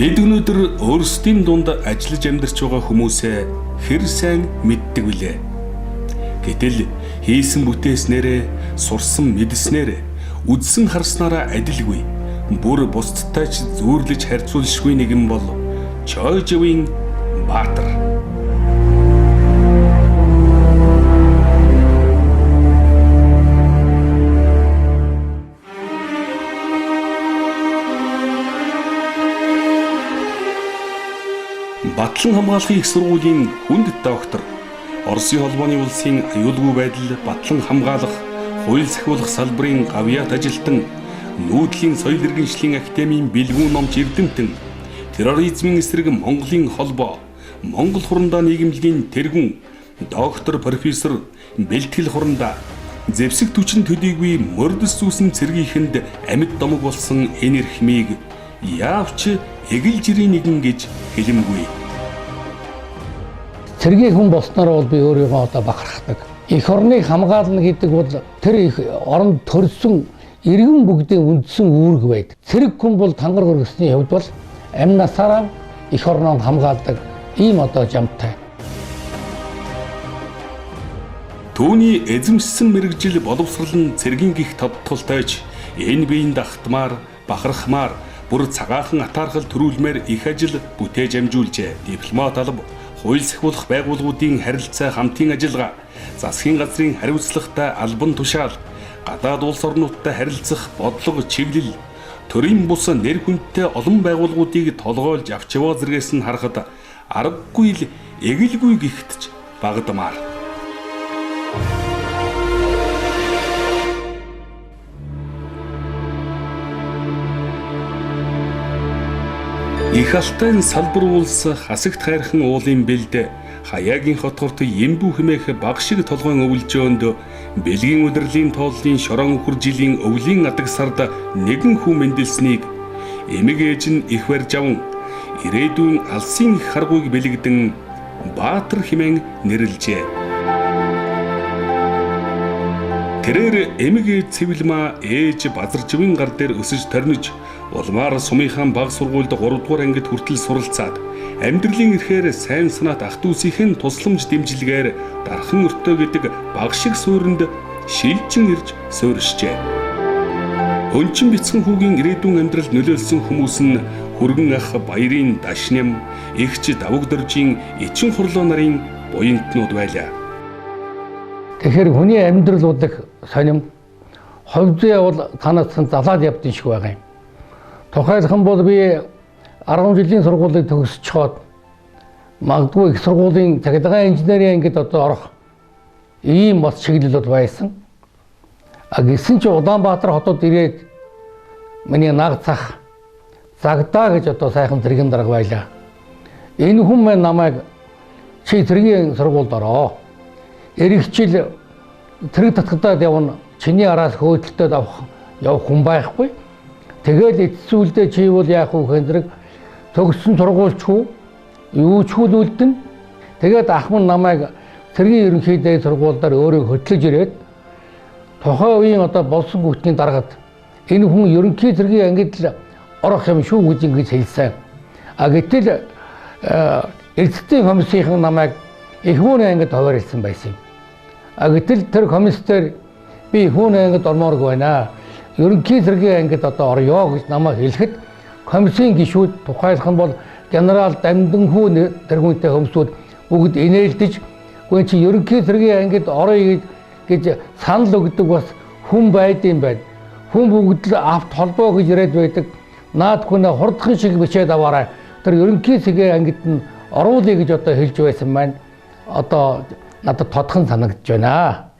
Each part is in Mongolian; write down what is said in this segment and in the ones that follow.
Бид өнөөдөр өөрсдийн дунд ажиллаж амьдарч байгаа хүмүүсээ хэр сайн мэддэг вүлээ. Гэтэл хийсэн бүтээснээрээ, сурсан мэдснээрээ, үзсэн харснараа адилгүй, бүр бусдтай ч зүүрлэж харьцуулшгүй нэгэн бол Чойжовын Баатар. Батлан хамгаалахын их сургуулийн хүнд доктор, Оросын холбооны улсын аюулгүй байдал, батлан хамгаалах, хууль сахиулах салбарын гавьяат ажилтан, нүүдлийн соёл иргэншлийн академийн бэлгүүн номч эрдэмтэн, терроризмын эсрэг Монголын холбоо, Монгол хурандаа нийгэмлэгийн тэргүүн, доктор профессор, бэлтгэл хурандаа, зэвсэг түчин төдийгүй мордос зүүсэн цэргийхэнд амьд домог болсон энэ эрхмийг яавч эгэл жирийн нэгэн гэж хэлэмгүй. Цэргийн хүн болсноор бол би өөрийгөө одоо бахархдаг. Эх орныг хамгаална гэдэг бол тэр их оронд төрсөн иргэн бүгдийн үндсэн үүрэг байдаг. Цэрэг хүн бол тангар хөргөсний хувьд бол амь насаараа эх орноо хамгаалдаг ийм одоо жамтай. Түүний эзэмшсэн мэрэгжил боловсролн цэргийн гих тодтолтойч энэ биеийн дагтмаар, бахархмаар, бүр цагаахан атаархал төрүүлмээр их ажил бүтээж амжуулжээ. Дипломат алба, хууль сахиулах байгууллагуудын харилцаа хамтын ажиллагаа, засгийн газрын хариуцлагатай албан тушаал, гадаад улс орнуудтай харилцах бодлого чиглэл, төрийн бус нэр хүндтэй олон байгууллагуудыг толгойлж авч яваа зэргээс нь харахад аргагүй л эгэлгүй гихтж багдмаар. Их алтай салбар улс хасагт хайрхан уулын бэлд хаяагийн хотгорт Ембүү хэмээх баг шиг толгойн өвлжөөнд бэлгийн удирдлийн тооллын шорон өхөр жилийн өвлийн адаг сард нэгэн хүн мэндэлснийг эмэг ээж нь их барьж аван ирээдүйн алсын их харгуйг бэлэгдэн Баатар хэмээн нэрлэжээ. Тэрээр эмэг ээж цэвэлмаа ээж Базарживын гар дээр өсөж торниж улмаар сумынхаан баг сургуульд 3 дугаар ангид хүртэл суралцаад амьдралын эрхээр сайн санаат ах дүүсийнхэн тусламж дэмжлэгээр дархан өртөө гэдэг баг шиг суурьнд шилжин ирж суурьшжээ. Өнчин бяцхан хүүгийн ирээдүйн амьдрал нөлөөлсөн хүмүүс нь хүргэн ах баярын дашням, эгч давг дөржийн эчин хурлоо нарын буянтнууд байлаа. Тэгэхээр хүний амьдрал бол их сонирм. Ховзээ бол танаас залаад явдсан шиг байгаа юм. Тухайлхан бол би 10 жилийн сургуулийг төгсчхоод магадгүй их сургуулийн цахилгаан инженерийн ангид одоо орох ийм бас чиглэлүүд байсан. Гэсэн чи Улаанбаатар хотод ирээд миний наг цах Загдаа гэж одоо сайхан цэргийн дарга байлаа. Энэ хүн маань намайг чи цэргийн сургуульд ороо. Эрэгчил цэрэг татгадаад явна. Чиний араас хөөдөлтөд явах хүн байхгүй. Тэгэл эцсүүлдээ чи бол яах вэ гэх зэрэг төгссөн сургуульчгүй юу ч үлдэн. Тэгээд ах минь намайг цэргийн ерөнхий дээд сургуульдаар өөрөө хөтлөж ирээд тухайн үеийн одоо болсон гүтний даргад энэ хүн ерөнхий цэргийн ангид л орох юм шүү гэж ингэж хэлсэн. Гэтэл эрдэнэтийн комиссийн намайг их хүүний ангид хуваарлсан байсан юм. Гэтэл тэр комиссээр би хүүний ангид ормооргүй байна. Ерөнхий цэргийн ангид одоо орё гэж намайг хэлэхэд комиссийн гишүүд тухайлхан бол генерал Дамданхүү тэргүүнтэй хүмүүсүүд бүгд инээлдэж үгүй чи ерөнхий цэргийн ангид орё гэж санал өгдөг бас хүн байдсан байна. Хүн бүгд л авт холбоо гэж яриад байдаг. Наад хүнээ хурдхан шиг бичээд аваарай. Тэр ерөнхий цэргийн ангид нь оруулъя гэж одоо хэлж байсан маань одоо надад тодхон санагдж байна.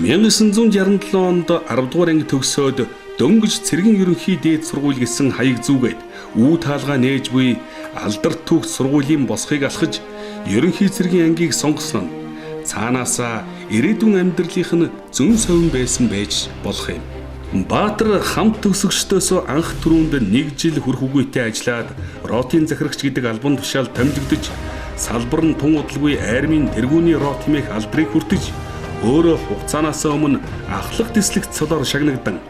1967 онд 10 дугаар анги төгсөөд дөнгөж цэргийн ерөнхий дээд сургууль гэсэн хаяг зүгээд үү таалгаа нээж буй алдарт түүх сургуулийн босхыг алхаж ерөнхий цэргийн ангийг сонгосон нь цаанаасаа ирээдүйн амьдралынх нь зөн совин байсан байж болох юм. Баатар хамт төгсөгчдөөс анх түрүүнд 1 жил хүрэх үгүйтэй ажиллаад ротын захирагч гэдэг албан тушаал томилогдож салбар нь тун удалгүй армийн тэргүүний рот хэмээх алдрыг хүртэж өөрөө хугацаанаас өмнө ахлах дэслэгт цолоор шагнагдан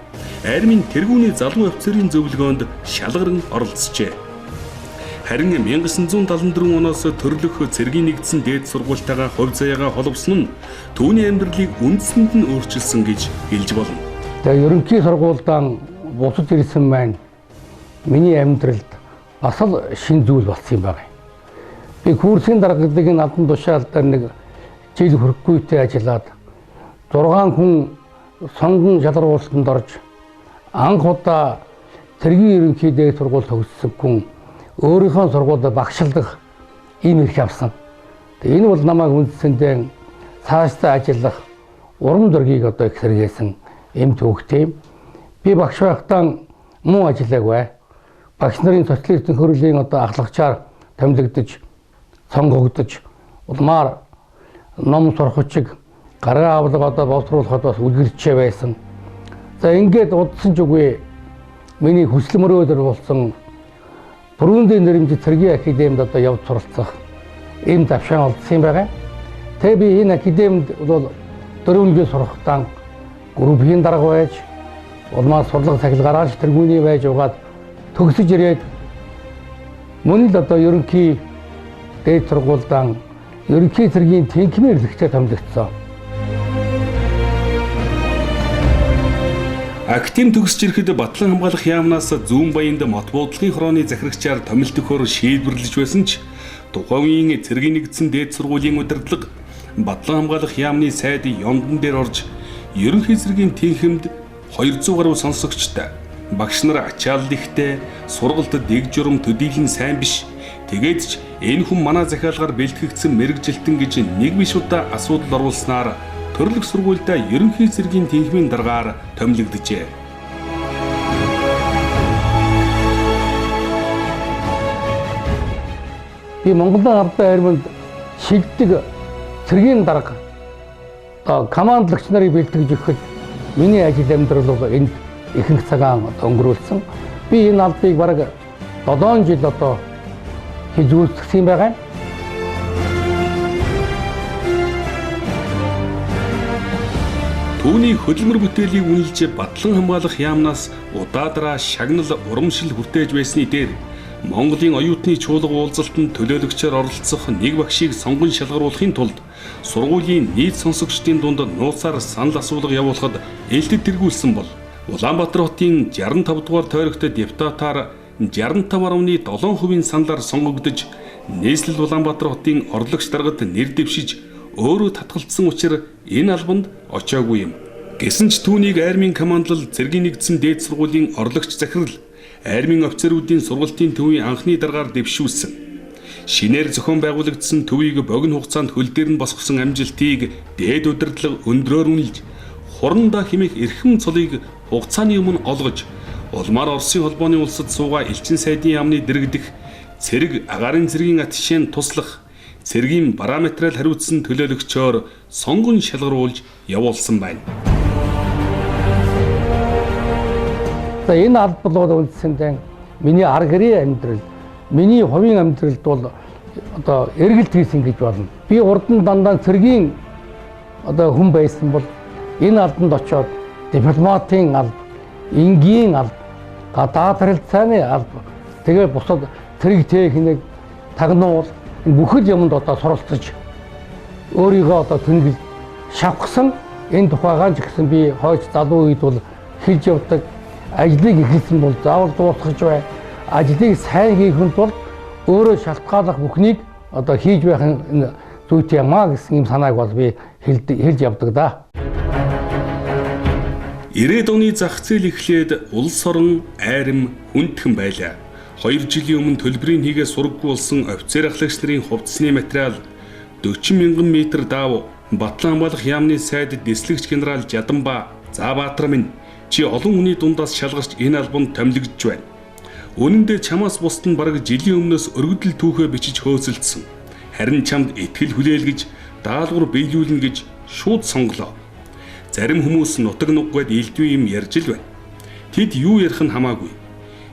армийн тэргүүний залуу офицерын зөвлөгөөнд шалгаран оролцжээ. Харин 1974 оноос төрлөх цэргийн нэгдсэн дээд сургуультайгаа хувь заяагаа холбосон нь түүний амьдралыг үндсэнд нь өөрчилсөн гэж хэлж болно. Тэгээ ерөнхий сургуультай бусад ирсэн маань миний амьдралд бас л шин зүйл болсон юм байна. Би курсын дарга гэдэг энэ албан тушаал дээр нэг жил хүрэхгүйтэй ажиллаад 6 хүн сонгон шалгаруулалтанд орж анх удаа цэргийн ерөнхий дээд сургууль төгссөн хүн өөрийнхөө сургуульд багшилдах ийм эрх авсан. Тэгээ энэ бол намайг үндсэндээ цаашдаа ажиллах урам зориг одоо их сэргээсэн юм төвхтэй. Би багш байхдаа муу ажиллаагүй. Багш нарын социалистийн хөрөлийн одоо ахлагчаар томилогдож, сонгогдож, улмаар ном сурах чиг гараа авлага одоо боловсруулахад бас үлгэрчээ байсан. За ингээд удсан ч үгүй миний хүсэл мөрөөдөр болсон Бүрүүндийн нэрмжит цэргийн академид одоо явж суралцах ийм завшаан олдсон юм байна. Тэгээ би энэ академид бол 4 жил сурахдаа группийн дарга байж, улмаа сурлага цахилгаараач тэргүүний байж угаад төгсөж ирээд мөн л одоо ерөнхий дээд сургуультай ерөнхий цэргийн тэнхимээр эрхтэй томилогдсон. Актив төгсөж ирэхэд Батлан хамгаалах яамнаас зүүн баянд мот буудлын хорооны захирагчаар томилт өгөхөөр шийдвэрлэж байсан ч тухайн үеийн цэргийн нэгдсэн дээд сургуулийн удирдлага Батлан хамгаалах яамны сайд Ёндан дээр орж ерөнхий цэргийн тэнхимд 200 гаруй сонсогчтой багш нар ачаалал ихтэй сургалтад дэг журам төдийлөн сайн биш. Тэгээд ч энэ хүн манай захиалгаар бэлтгэгдсэн мэрэгжилтэн гэж нэг биш удаа асуудал оруулснаар төрлөх сургуультай ерөнхий цэргийн тэнхимийн даргаар томилогджээ. Би Монголын ардын арминд шилдэг цэргийн дарга командлагч нарыг бэлтгэж өгөхөд миний ажил амьдрал бол энд ихэнх цагаан өнгөрүүлсэн. Би энэ албыг бараг 7 жил одоо хийж үзсэн юм байна. Түүний хөдөлмөр бүтээлийг үнэлж Батлан хамгаалах яамнаас удаадраа шагнал урамшил хүртээж байсны дээр Монголын оюутны чуулга уулзалтанд төлөөлөгчөөр оролцох нэг багшийг сонгон шалгаруулахын тулд сургуулийн нийт сонсогчдын дунд нууцаар санал асуулга явуулахад ээлтэд тэргүүлсэн бол Улаанбаатар хотын 65 дугаар тойрогт депутатаар 65.7% саналаар сонгогдож нийслэл Улаанбаатар хотын орлогч даргад нэр дэвшиж өөрөө татгалцсан учраас энэ албанд очоогүй юм. Гэсэн ч түүнийг армийн командлал цэргийн нэгдсэн дээд сургуулийн орлогч захирал армийн офицеруудын сургалтын төвийн анхны даргаар дэвшүүлсэн. Шинээр зохион байгуулагдсан төвийг богино хугацаанд хөл дээр нь босгосон амжилтыг дээд удирдлага өндрөөр үнэлж хурандаа хэмээх эрхэм цолыг хугацааны өмнө олгож улмаар Оросын холбооны улсад суугаа элчин сайдын яамны дэргэдэх цэрэг агаарын цэргийн атшаанд туслах цэргийн параметрал хариуцсан төлөөлөгчөөр сонгон шалгаруулж явуулсан байна. За энэ алба бол үндсэндээ миний арга гэрийн амьдрал, миний хувийн амьдралд бол одоо эргэлт хийсэн гэж болно. Би урд нь дандаа цэргийн одоо хүн байсан бол энэ албанд очоод дипломатын алба, энгийн алба, гадаад харилцааны алба, тэгээ бусад цэрэг техник, тагнуул бүхэл юмд одоо суралцаж өөрийгөө одоо тэнгил шавхсан энэ тухайгаа ч гэсэн би хойч залуу үед бол хэлж явдаг. Ажлыг эхэлсэн бол заавал дуусгаж бай. Ажлыг сайн хийхэд бол өөрөө шалтгааллах бүхнийг одоо хийж байх энэ зүйтэй юмаа гэсэн юм санааг бол би хэлж явдаг да. 90-ад оны зах зээл эхлээд улс орон айрам хүндхэн байлаа. 2 жилийн өмнө төлбөрийн хийгээ сургаггүй болсон офицер ахлагч нарын хувцсны материал 40 мянган метр даав Батлан хамгаалах яамны сайд дэслэгч генерал Жаданба Заабаатар минь чи олон хүний дундаас шалгарч энэ албанд томилогдож байна. Үнэн дээр чамаас бусд нь бараг жилийн өмнөөс өргөдөл түүхээ бичиж хөөцөлдсөн. Харин чамд итгэл хүлээлгэж даалгавар биелүүлнэ гэж шууд сонголоо. Зарим хүмүүс нутаг нуггаад илдвэ юм ярьж л байна. Тэд юу ярих нь хамаагүй.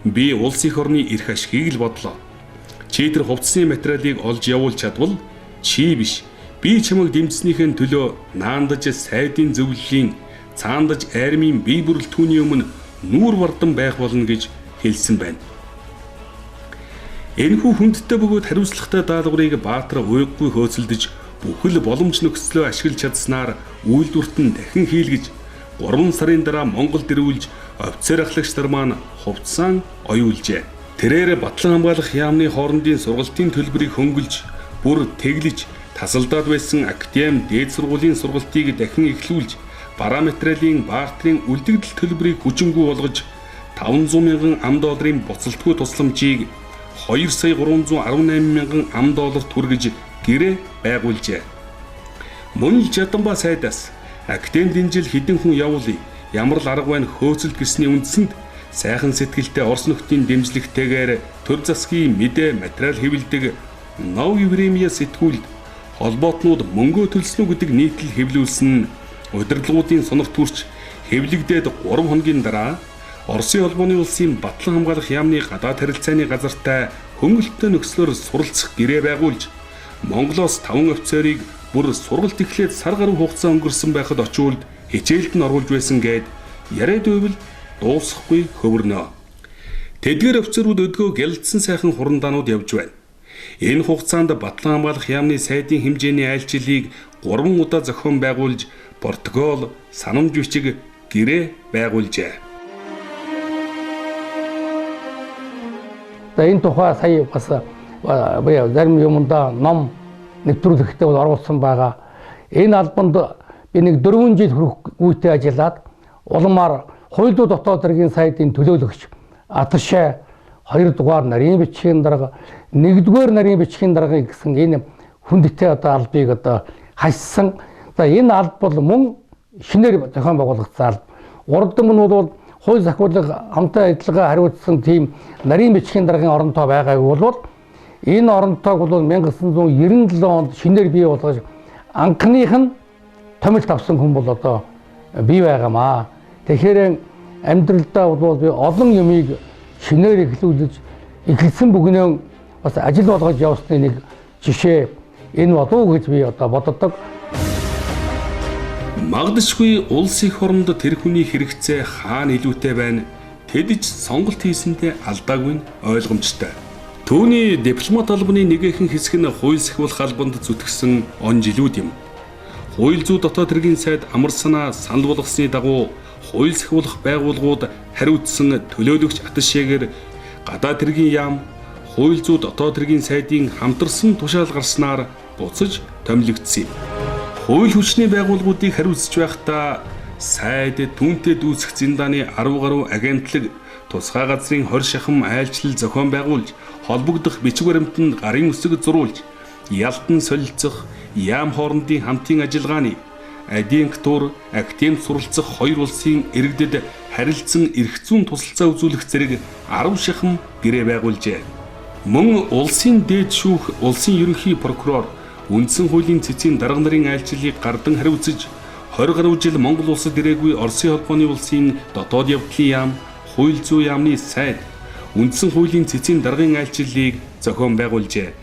Би улс их орны эрх ашигыг л бодлоо. Чи тэр хувцсны материалыг олж явуул чадвал чи биш. Би чамайг дэмжснийхэн төлөө наандаж сайдын зөвлөлийн цаандаж армийн бие бүрэлдэхүүний өмнө нүүр бардан байх болно гэж хэлсэн байна. Энэхүү хүндтэй бөгөөд хариуцлагатай даалгаврыг Баатар уйггүй хөөцөлдөж бүхэл боломж нөхцлөө ашиглаж чадсанаар үйлдвэрт нь дахин хийлгэж 3 сарын дараа Монголд ирүүлж офицер ахлагч нар маань хувцсан оюулжээ. Тэрээр Батлан хамгаалах яамны хоорондын сургалтын төлбөрийг хөнгөлж бүр тэглэж тасалдаад байсан академи дээд сургуулийн сургалтыг дахин эхлүүлж параметрийн Баатарын үлдэгдэл төлбөрийг хүчингүй болгож 500 мянган $5 буцалтгүй тусламжийг 2 сая 318 мянган $5 түргэж гэрээ байгуулжээ. Мөн л Жаданбаа сайдаас академид энэ жил хэдэн хүн явуулъя, ямар л арга байна хөөцөлд гэсний үндсэнд сайхан сэтгэлтэй Орос нөхдийн дэмжлэгтэйгээр төр засгийн мэдээ материал хэвлэдэг Нов Евремия сэтгүүлд холбоотнууд мөнгөө төлснө гэдэг нийтлэл хэвлүүлсэн удирдлагуудын сонор төрч хэвлэгдээд 3 хоногийн дараа Оросын холбооны улсын Батлан хамгаалах яамны гадаад харилцааны газартай хөнгөлөлттэй нөхцлөөр суралцах гэрээ байгуулж Монголоос 5 офицерыг бүр сургалт эхлээд сар гаруй хугацаа өнгөрсөн байхад очиулд хичээлд нь оруулж байсан гэд яриад байвал дуусахгүй хөвөрнө. Тэдгээр офицерууд өдгөө гялдсан сайхан хурандаанууд явж байна. Энэ хугацаанд Батлан хамгаалах яамны сайдын хэмжээний айлчлалыг 3 удаа зохион байгуулж протокол, санамж бичиг гэрээ байгуулжээ. Энэ тухай сая бас зарим юмдаа ном нэвтрүүлэхдээ оруулсан байгаа. Энэ албанд би нэг 4 жил хүрэх үетэй ажиллаад улмаар хууль дотоод хэргийн сайдын төлөөлөгч Атаршаа 2 дугаар нарийн бичгийн дарга 1-р нарийн бичгийн дарга гэсэн энэ хүндтэй албыг хассан. За энэ алба бол мөн шинээр зохион байгуулагдсан алба. Урдам нь бол хууль захиалга хамтаа ажиллагаа хариуцсан тийм нарийн бичгийн даргын оронтой байгаагүй бол энэ оронтойг бол 1997 онд шинээр бий болгож анхных нь томилт авсан хүн бол одоо бий байгаамаа. Тэгэхээр амьдралдаа бол би олон юмыг шинээр эхлүүлсэн бүгнээ бас ажил болгож явсны нэг жишээ энэ болов гэж би одоо боддог. Магдашгүй улс их оронд тэр хүний хэрэгцээ хаана илүүтэй байна, тэд ч сонголт хийсэндээ алдаагүй нь ойлгомжтой. Түүний дипломат албаны нэгэн хэсэг нь хууль сахиулах албанд зүтгэсэн он жилүүд юм. Хууль зүйн дотоод хэргийн сайд амар санаа санал болгосны дагуу хууль сахиулах байгууллагууд хариуцсан төлөөлөгч Аташшээгээр гадаад хэргийн яам хууль зүйн дотоод хэргийн сайдын хамтарсан тушаал гарснаар буцаж томилогдсон юм. Хууль хүчний байгууллагуудыг хариуцж байхдаа сайд түүнтэй дүүцэх зиндааны 10 гаруй агентлаг тусгай газрын 20 шахам айлчлал зохион байгуулж холбогдох бичиг баримтанд гарын үсэг зурулж ялтан солилцох яам хоорондын хамтын ажиллагааны адъюнктур академид суралцах 2 улсын иргэдэд харилцан эрх зүйн тусалцаа үзүүлэх зэрэг 10 шахам гэрээ байгуулжээ. Мөн улсын дээд шүүх, улсын ерөнхий прокурор, үндсэн хуулийн цэцгийн дарга нарын айлчлалыг гардан хариуцж 20 гаруй жил Монгол улсад ирээгүй Оросын холбооны улсын дотоод явдлын яам, хууль зүйн яамны сайд, үндсэн хуулийн цэцгийн даргын айлчлалыг зохион байгуулжээ.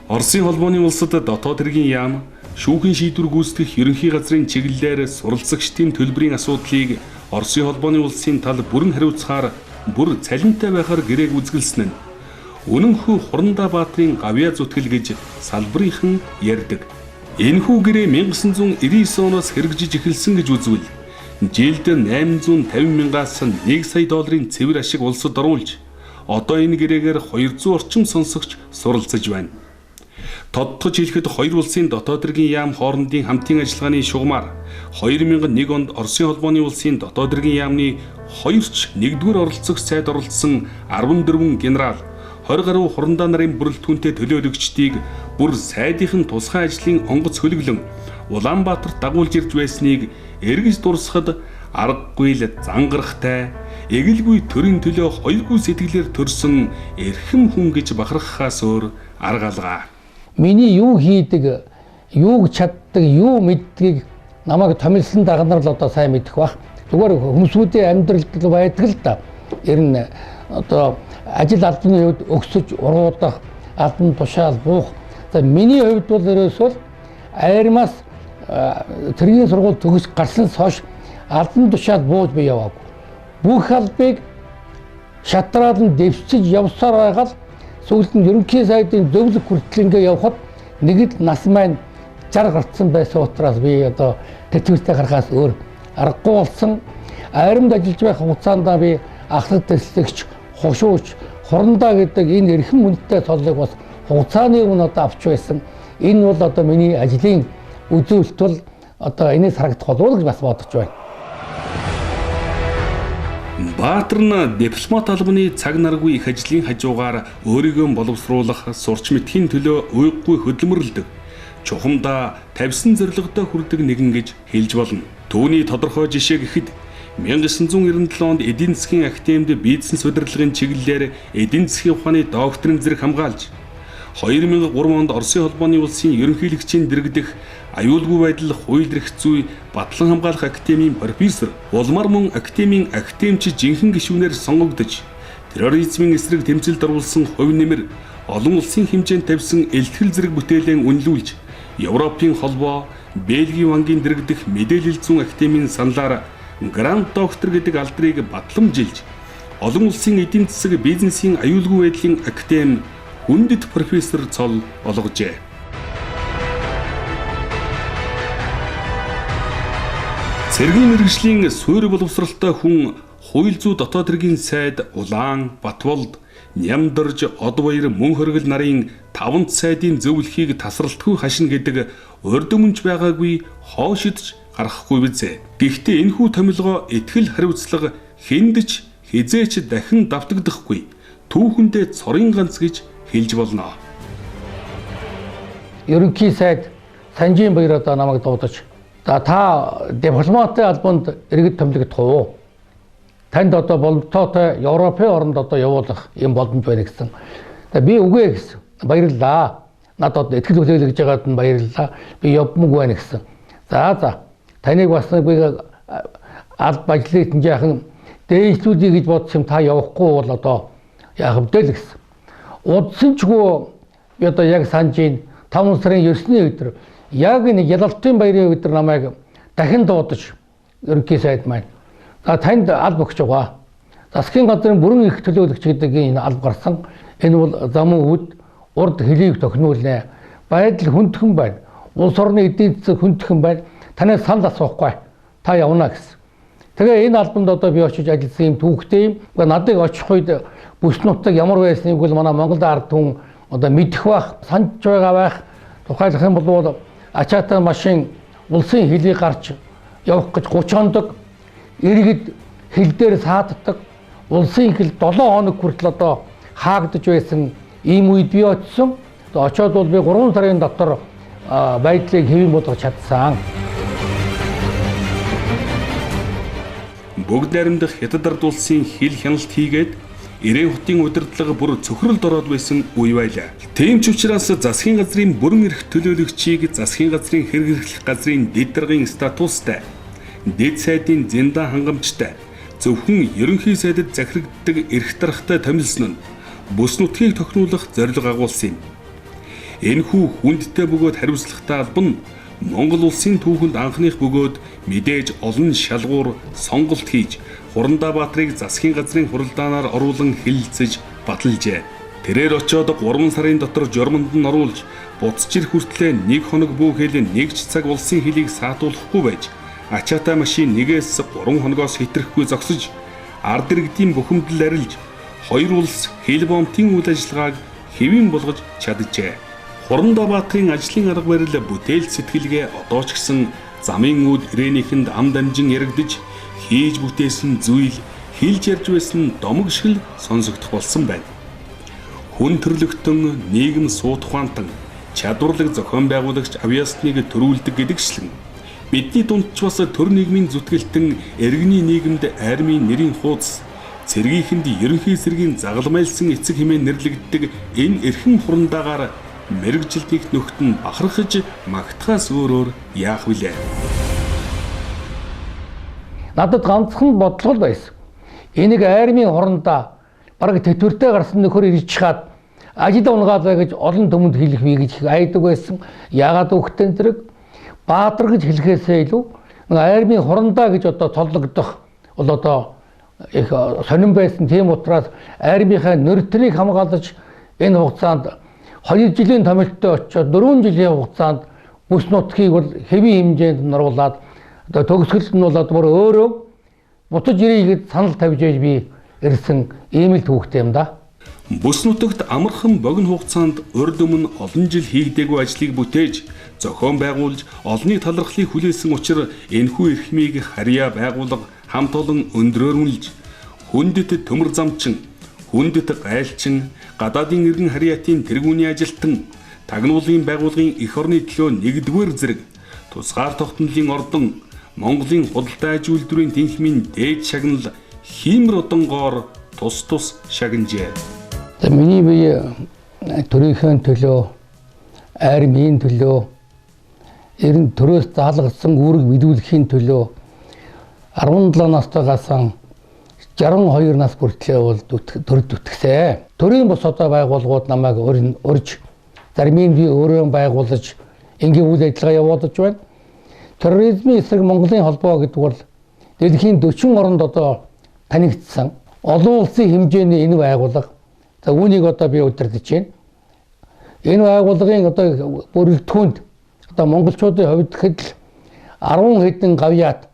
Оросын холбооны улсад дотоод хэргийн яам, шүүхийн шийдвэр гүйцэтгэх ерөнхий газрын чиглэлээр суралцагчдын төлбөрийн асуудлыг Оросын холбооны улсын тал бүрэн хариуцахаар бүр цалинтай байхаар гэрээг үзгэлсэн нь Үнэнхүү Хурандаа Баатрын гавьяа зүтгэл гэж салбарынхан ярьдаг. Энэхүү гэрээ 1999 оноос хэрэгжиж эхэлсэн гэж үзвэл жилд $850,000-аас $1 сая цэвэр ашиг улсад оруулж одоо энэ гэрээгээр 200 орчим сонсогч суралцж байна. Тодтож хэлэхэд 2 улсын дотоод хэргийн яам хоорондын хамтын ажиллагааны шугамар 2001 онд Оросын холбооны улсын дотоод хэргийн яамны 2ч 1-р оролцогч сайд оролцсон 14 генерал 20 гаруй хурандаа нарын бүрэлдэхүүнтэй төлөөлөгчдийг бүр сайдын тусгай ажлын онгоц хөлөглөн Улаанбаатарт дагуулж ирж байсныг эргэж дурсахад аргагүй л зангарахтай эгэлгүй төрийн төлөө хоёргүй сэтгэлээр төрсөн эрхэм хүн гэж бахархахаас өөр арга алгаа. Миний юу хийдэг, юуг чаддаг, юу мэддгийг намайг томилсон дарга нар л одоо сайн мэдэх бах. Зүгээр хүмүүсүүдийн амьдралд байдаг л да. Ер нь одоо ажил албаны хувьд өгсөж уруудах, албан тушаал буух. За миний хувьд бол ерөөсөө айрмаас тэргийн сургууль төгс гарснаас хойш албан тушаал бууж би яваагүй. бүх албыг шатраад нь дэвшиж явсаар байгаа л сүүлд нь ерөнхий сайдын зөвлөх хүртэл ингээ явхад нэг л нас маань 60 гарцсан байсан учраас би одоо тэтгэвртэй гарахаас өөр аргагүй болсон. Аримд ажиллаж байх хугацаанд би ахлах төслөгч, хушууч, хурандаа гэдэг энэ эрхэм хүндтэй цоллыг бас хугацааны өмнө одоо авч байсан. Энэ бол одоо миний ажлын үзүүлэлт бол одоо энэс харагдах болов гэж бас бодож байна. Баатар нь дипломат албаны цаг наргүй их ажлын хажуугаар өөрийгөө боловсруулах, сурч мэдхийн төлөө уйггүй хөдөлмөрлөдөг. Чухамдаа тавьсан зорилгодоо хүрдэг нэгэн гэж хэлж болно. Түүний тодорхой жишээ гэхэд 1997 онд эдийн засгийн академид бизнес удирдлагын чиглэлээр эдийн засгийн ухааны докторийн зэрэг хамгаалж 2003 онд Оросын холбооны улсын ерөнхийлөгчийн дэргэдэх аюулгүй байдал хууль эрх зүй батлан хамгаалах академийн профессор, улмаар мөн академийн академич жинхэнэ гишүүнээр сонгогдож терроризмын эсрэг тэмцэлд оруулсан хувь нэмэр олон улсын хэмжээнд тавьсан элтгэл зэрэг бүтээлэн үнэлүүлж Европын холбоо, Бельгийн банкын дэргэдэх мэдээлэл зүйн академийн саналаар Гранд доктор гэдэг алдрыг батламжилж олон улсын эдийн засаг бизнесийн аюулгүй байдлын академи хүндэт профессор цол олгожээ. Цэргийн мэргэжлийн суурь боловсралтай хүн хууль зүй дотоод хэргийн сайд Улаан, Батболд, Нямдарж, Одбаяр, Мөн хоригл нарын 5 сайдын зөвлөхийг тасралтгүй хашина гэдэг урд өмнөж байгаагүй хоошидж гарахгүй бизээ. Гэхдээ энэхүү томилгоо итгэл хариуцлага хэндэж хизээч дахин давтагдахгүй түүхэндээ цорын ганц гэж хэлж болно. Ерөнхий сайд Санжийн Баяр одоо намайг дуудаж та дипломатын албанд иргэд томилогдох уу? Танд одоо боломжтой Европын оронд одоо явуулах юм боломж байна гэсэн. Би үгүй гэсэн. Баярлалаа. Надад итгэл хүлээлгэж байгаад нь баярлалаа. Би явмаг байна гэсэн. За. Таныг бас би аль бажлыг жаахан дээшлүүдий гэж бодсон та явахгүй бол одоо яах вэ гэсэн. Удсанчгүй би одоо яг санжийн 5 сарын 9-ний өдөр яг энэ ялалтын баярын өдөр намайг дахин дуудаж ерөнхий сайд маань танд алба өгч байгаа. Засгийн газрын бүрэн эрх төлөөлөгч гэдэг энэ алба гарсан. Энэ бол зам өвд урд хөлийг тохируулнэ. Байдал хүндхэн байна. Улс орны эдийн засаг хүндхэн байна. Танаас санал асуухгүй. Та явна гэсэн. Тэгээ энэ албанд одоо би очиж ажилласан юм түүхтэй юм. Надыг очих үед бүс нутаг ямар байсныг бол манай Монголд ард түмэн одоо мэдэх байх, санаж байгаа байх. Тухайлах юм бол ачаатай машин улсын хөлийг гарч явах гэж 30 хоног иргэд хил дээр сааддаг. Улсын хил 7 хоног хүртэл одоо хаагдж байсан ийм үед би очсон. Очоод бол би 3 сарын дотор байдлыг хэвэн болгож чадсан. Бүгд найрамдах Хятад ард улсын хил хяналт хийгээд Ирээн хотын удирдлага бүр цөхрөлд ороод байсан үе байлаа. Тийм ч учраас засгийн газрын бүрэн эрх төлөөлөгчийг засгийн газрын хэрэглэх газрын дэд даргын статустай, дэд сайдын зэндан хангамжтай, зөвхөн ерөнхий сайдад захирагддаг эрх даргатай томилсон нь бүс нутгийг тохируулах зорилго агуулсан юм. Энэхүү хүндтэй бөгөөд хариуцлагатай албан нь Монгол улсын түүхэнд анхных бөгөөд мэдээж олон шалгуур сонголт хийж Хурандаа Баатрыг засгийн газрын хуралдаанаар оруулан хэлэлцэж баталжээ. Тэрээр очоод 3 сарын дотор журманд нь оруулж буцчир хүртлээр 1 хоног бүхэл 1 цаг улсын хөлийг саатуулахгүй байж ачаатай машин 1-3 хоногоос хэтрэхгүй зогсож ард иргэдийн бухимдал арилж 2 улс хил бомтын үйл ажиллагааг хэвэн болгож чаджээ. Хурандаа Баатрын ажлын арга барил бүтээл сэтгэлгээ одоо ч гэсэн замын үд ирээнийхэнд ам дамжин яригдж хийж бүтээсэн зүйл хэлж ярьж байсан домог шиг сонсогдох болсон байна. Хүн төрлөختөн нийгэм сууд ухаантан чадварлаг зохион байгуулагч авьяасныг төрүүлдэг гэдэгчлэн бидний дунд ч бас төр нийгмийн зүтгэлтэн иргэний нийгэмд армийн нэрийн хуудас цэргийнхэнд ерөнхий цэргийн загалмайлсан эцэг хэмээн нэрлэгддэг энэ эрхэм хурандаагаар мэрэгжилтнийх нөхд нь бахархаж магтахаас өөрөөр яах вүлээ. Надад ганцхан бодлого байсан. Энийг армийн хурандаа бараг тэтгэвртэй гарсан нөхөр ирж чад ажил унгаалаа гэж олон түмэнд хэлэх вэ гэж айдаг байсан. Яагаад үхтэн зэрэг Баатар гэж хэлэхээсээ илүү армийн хурандаа гэж одоо толлогдох бол одоо их сонирн байсан. Тийм учраас армийнхаа нөрдлийг хамгаалж энэ хугацаанд 2 жилийн томилттой очоод 4 жилийн хугацаанд бүс нутгийг бол хэвийн хэмжээнд нуруулад одоо төгсгөлд нь болоод бүр өөрөө бутаж ирэх санал тавьж би ирсэн ийм л түүхтэй юм да. Бүс нутагт амархан богино хугацаанд урд өмнө олон жил хийгдээгүй ажлыг бүтээж, зохион байгуулж, олонний талархлыг хүлээсэн учраас энэхүү эрхмийг харьяа байгуулга хамт олон өндрөөрүүлж, хүндэт төмөр замчин, хүндэт гайлчин, гадаадын иргэн харьяатын тэргүүний ажилтан, тагнуулын байгууллагын эх орны төлөө нэгдүгээр зэрэг, тусгаар тогтнолын ордон, Монголын худалдаа аж үйлдвэрийн тэнхимийн дээд шагнал хиймэр одонгоор тус шагнажээ. Миний бие төрийнхөө төлөө, армийн төлөө, ерөн төрөөс заалгасан үүрэг мэдүүлэхийн төлөө 17 настайгаас 62 нас хүртлээр бол төрд үтгсээ. Төрийн бус одоо байгууллагууд намайг урьж, зарим би өөрөө байгуулж энгийн үйл ажиллагаа явуулж байна. Терроризмын эсрэг Монголын холбоо гэдэг бол дэлхийн 40 оронд одоо танигдсан олон улсын хэмжээний энэ байгууллага. За үүнийг одоо би удирдах байна. Энэ байгууллагын одоо бүрэлдэхүүнд одоо монголчуудын хувьд хэд л 10 хэдэн гавьяат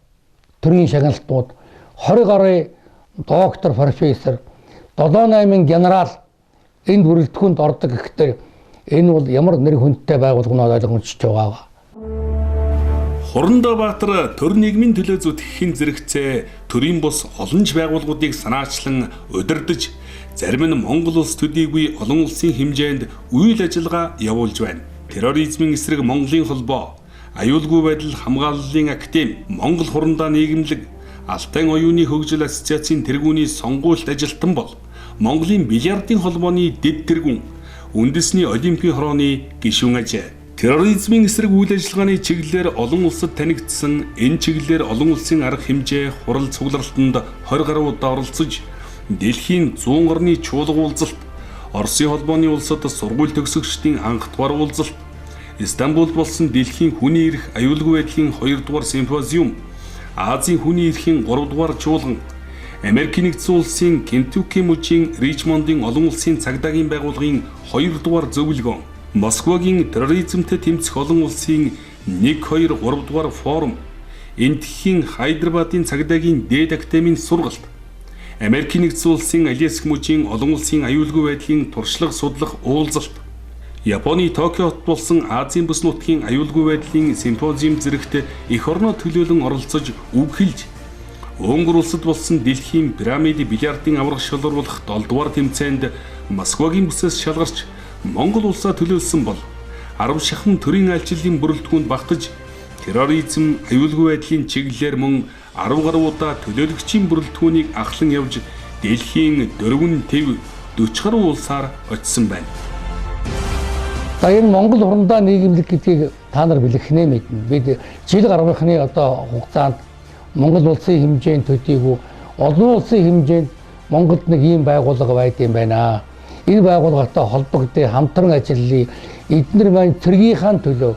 төрийн шагналтууд 20 гаруй доктор, профессор, 7-8 генерал энэ бүрэлдэхүүнд ордог гэхдээ энэ бол ямар нэр хүндтэй байгууллагууд ойлгомжтой байгаа. Хурандбаатар төр нийгмийн төлөө зүтгэхийн зэрэгцээ төрийн бус олонж байгууллагуудыг санаачлан удирдах, зарим нь Монгол улс төдийгүй олон улсын хэмжээнд үйл ажиллагаа явуулж байна. Терроризмын эсрэг Монголын холбоо, аюулгүй байдал хамгааллын академи, Монгол хурандаа нийгэмлэг, Алтай оюуны хөгжил ассоциацийн тэргүүний сонгуульт ажилтан бол Монголын бильярдын холбооны дэд тэргүүн, үндэсний олимпийн хорооны гишүүн ажээ. Терроризмын эсрэг үйл ажиллагааны чиглэлээр олон улсад танигдсан энэ чиглэлээр олон улсын арга хэмжээ хурал цугларалтанд 20 гаруй удаа оролцож, дэлхийн 100 орны чуулга уулзалт, Оросын холбооны улсад сургууль төгсөгчдийн анх дугаар уулзалт, Истанбулд болсон дэлхийн хүний эрх аюулгүй байдлын 2 дугаар симпозиум, Азийн хүний эрхийн 3 дугаар чуулган, Америкийн нэгдсэн улсын Кентукки мужийн Ричмондын олон улсын цагдаагийн байгууллагын 2 дугаар зөвлөгөөн, Москвагийн терроризмтэй тэмцэх олон улсын 1, 2, 3 дугаар форум, Энэтхэгийн Хайдербадын цагдаагийн дээд академийн сургалт, Америкийн нэгдсэн улсын Аляск мужийн олон улсын аюулгүй байдлын туршлага судлах уулзалт, Японы Токиод болсон Азийн бүс нутгийн аюулгүй байдлын симпозиум зэрэгт эх орноо төлөөлөн оролцож үг хэлж, Унгар улсад болсон дэлхийн пирамид бильярдын авраг шалгаруулах 7 дугаар тэмцээнд Москвагийн бүсээс шалгарч Монгол улсаа төлөөлсөн бол 10 шахан төрийн айлчлалын бүрэлдэхүүнд багтаж, терроризм, аюулгүй байдлын чиглэлээр мөн 10 гаруй удаа төлөөлөгчийн бүрэлдэхүүнийг ахлан явж дэлхийн 4, 40 гаруй улсаар очисон байна. За энэ Монгол хурандаа нийгэмлэг гэдгийг та нар бэлэхнээ мэднэ. Бид жил гаргахны одоо хугацаанд Монгол улсын хэмжээнд төдийгүй олон улсын хэмжээнд Монголд нэг ийм байгууллага байд юм байна. Энэ байгууллагатай холбогдсон хамтран ажиллая. Эдгээр маань цэргийнхаа төлөө,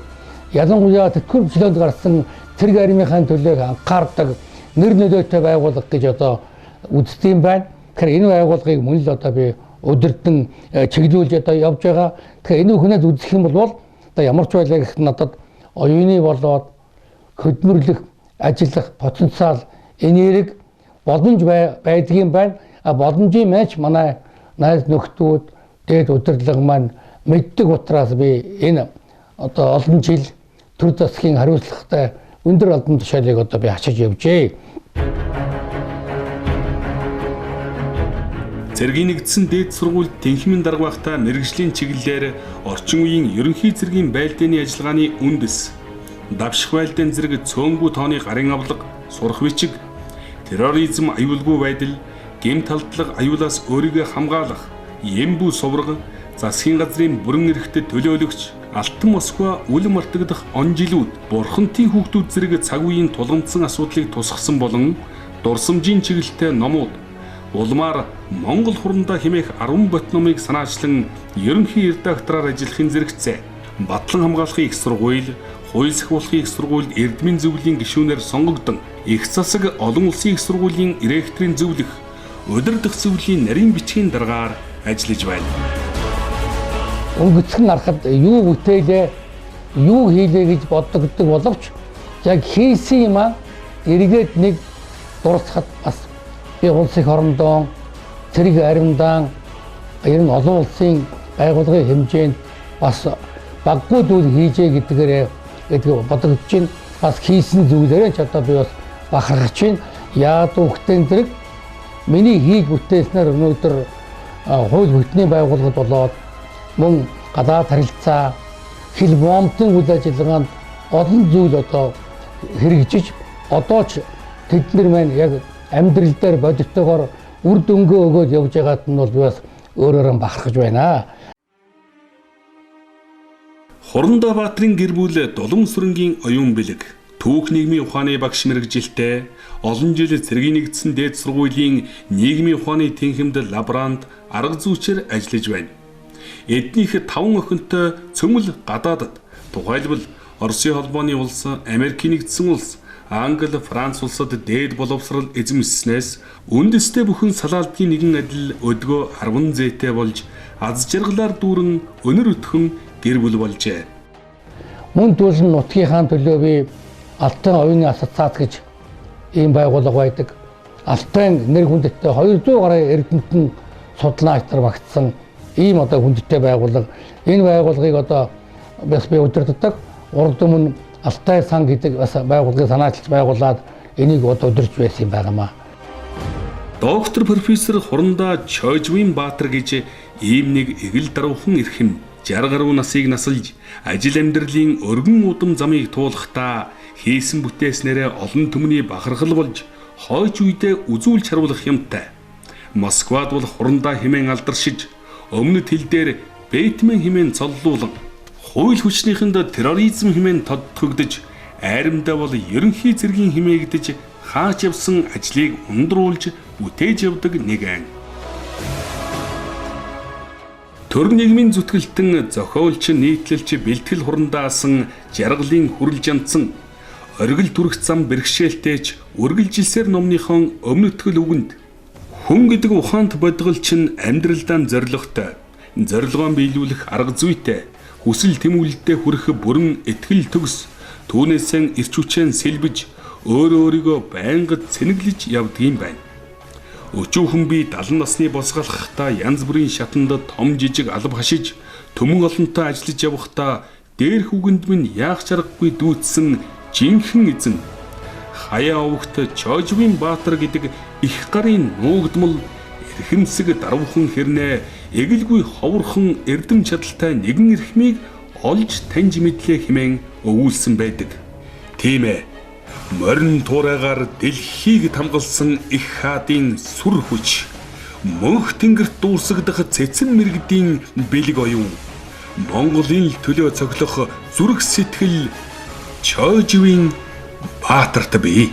ялангуяа тэтгэвэр чөлөөнд гарсан цэрэг армийнхаа төлөө анхаардаг нэр нөлөөтэй байгууллага гэж одоо үздэг юм байна. Тэгэхээр энэ байгууллагыг мөн л одоо би удирдан чиглүүлж одоо явж байгаа. Тэгэхээр энэ хүнээс үзэх юм бол одоо ямар ч байлаа гэх надад оюуны болоод хөдөлмөрлөх, ажиллах потенциал, энерги боломж байдгийн байна. Боломжийн маань манай найз нөхдүүд, дээд удирдлага маань мэддэг учраас би энэ одоо олон жил төр засгийн хариуцлагатай өндөр албан тушаалыг одоо би хашиж явжээ. Цэргийн нэгдсэн дээд сургуульд тэнхимэн дарга байхдаа мэргэжлийн чиглэлээр орчин үеийн ерөнхий цэргийн байлдааны ажиллагааны үндэс, давших байлдаан зэрэг цөөнгүй тооны гарын авлага, сурах бичиг, терроризм, аюулгүй байдал, гэмт халдлага, аюулаас өөрийгөө хамгаалах, Ембүү сувраг, засгийн газрын бүрэн эрхтэд төлөөлөгч, Алтан Москва үлэм мартагдах он жилүүд, бурхантын хүүхдүүд зэрэг цаг үеийн тулгамдсан асуудлыг тусгасан болон дурсамжийн чиглэлтэй номууд, улмаар Монгол хурандаа хэмээх 10 бот номыг санаачлан ерөнхий редактораар ажиллахын зэрэгцээ. Батлан хамгаалахын их сургууль, хууль сахиулахын их сургуульд эрдмийн зөвлөлийн гишүүнээр сонгогдсон. их засаг олон улсын их сургуулийн ректорын зөвлөх удирдах зөвлөлийн нарийн бичгийн дараагаар ажиллаж байна. Өнгөцгөн харахад юу бүтээлээ, юу хийлээ гэж боддог боловч яг хийсэн юм эргээд нэг дурсахад бас би улс их орондоо цэрэг аримдаан ер нь олон улсын байгууллагын хэмжээнд бас баггүй зүйл хийжээ гэдгийг бодогдож байна. Бас хийсэн зүйлээрээ ч одоо би бас бахархаж байна. Яад үхтэн зэрэг миний хийж бүтээснээр өнөөдөр хууль бүтний байгууллагад болоод мөн гадаад харилцаа, хил бомбын үйл ажиллагаанд олон зүйл одоо хэрэгжиж одоо ч тэднэр маань яг амьдрал дээр бодитойгоор үр дүнгээ өгөөд явж байгаад нь бол би бас өөрөөрөө бахархаж байна. Хурандаа Баатрын гэр бүл Дулам сүрэнгийн оюун бэлэг, түүх нийгмийн ухааны багш мэргэжилтэй, олон жил цэргийн нэгдсэн дээд сургуулийн нийгмийн ухааны тэнхимд лаборант, арга зүйчээр ажиллаж байна. Эднийх 5 охинтой цөмөл гадаадад, тухайлбал Оросын холбооны улс, Америкийн нэгдсэн улс, Англи, Франц улсад дээд боловсрал эзэмшснээс үндэстэй бүхэн салаалдгийн нэгэн адил өдгөө 10 зээтэй болж аз жаргалаар дүүрэн өнөр өтхөн гэр бүл болжээ. Мөн дүүсэн нутгийнхаа төлөө би Алтан оюуны ассоциац гэж ийм байгууллага байдаг. Алтан нэр хүндэттэй 200 гаруй эрдэмтэн судлаачдар багтсан ийм одоо хүндэттэй байгууллага. Энэ байгууллагыг одоо бас би удирддаг. Урд өмнө Алтай сан гэдэг бас байгууллагыг санаачилж байгуулад энийг одоо удирж байсан юм байнамаа. Доктор профессор Хурандаа Чойжвин Баатар гэж ийм нэг эгэл даруухан эрхэм 60 гаруй насыг насалж ажил амьдралын өргөн удам замыг туулахдаа хийсэн бүтээснээрээ олон түмний бахархал болж хойч үедээ үзүүлж харуулах юмтай. Москвад бол Хурандаа хэмээн алдаршиж өмнөд хил дээр Бэтмен хэмээн цоллуулан хууль хүчнийхэнд терроризм хэмээн тодтогдож айрамдаа бол ерөнхий цэргийн хэмээгдэж хаач явсан ажлыг ундруулж бүтээж явдаг нэгэн. Төр нийгмийн зүтгэлтэн зохиолч нийтлэлч бэлтгэл хурандаасан жаргалын хүрэл жандсан оргил түрх зам бэрхшээлтэйч үргэлжилсээр номныхон өмнөтгэл үгэнд хүн гэдэг ухаант бодголч нь амьдралдаа зоригтой, зорилгоо биелүүлэх арга зүйтэй, хүсэл тэмүүлэлтэд хүрэх бүрэн итгэл төгс, түүнээсээ эрч хүчээр сэлбэж өөрийгөө байнга цэнэглэж явдаг юм байна. Өчүүхэн би 70 насны босгалахдаа янз бүрийн шатанд том жижиг алба хашиж төмөн олонтой ажиллаж явахдаа дээрх үгэнд минь яах чаргагүй дүүцсэн жинхэнэ эзэн хаяа овогт Чойжвин Баатар гэдэг их гарын нуугдмал эрхэмсэг даруухан хэрнээ эгэлгүй ховорхон эрдэм чадалтай нэгэн эрхмийг олж таньж мэдлээ хэмээн өвүүлсэн байдаг. Тийм ээ. Морин туурайгаар дэлхийг тамгалсан их хаадын сүр хүч, мөнх тэнгэрт дуусагдах цэцэн мэрэгдийн бэлэг оюун, Монголын төлөө цоглох зүрх сэтгэл Чойжвин Баатарт бий.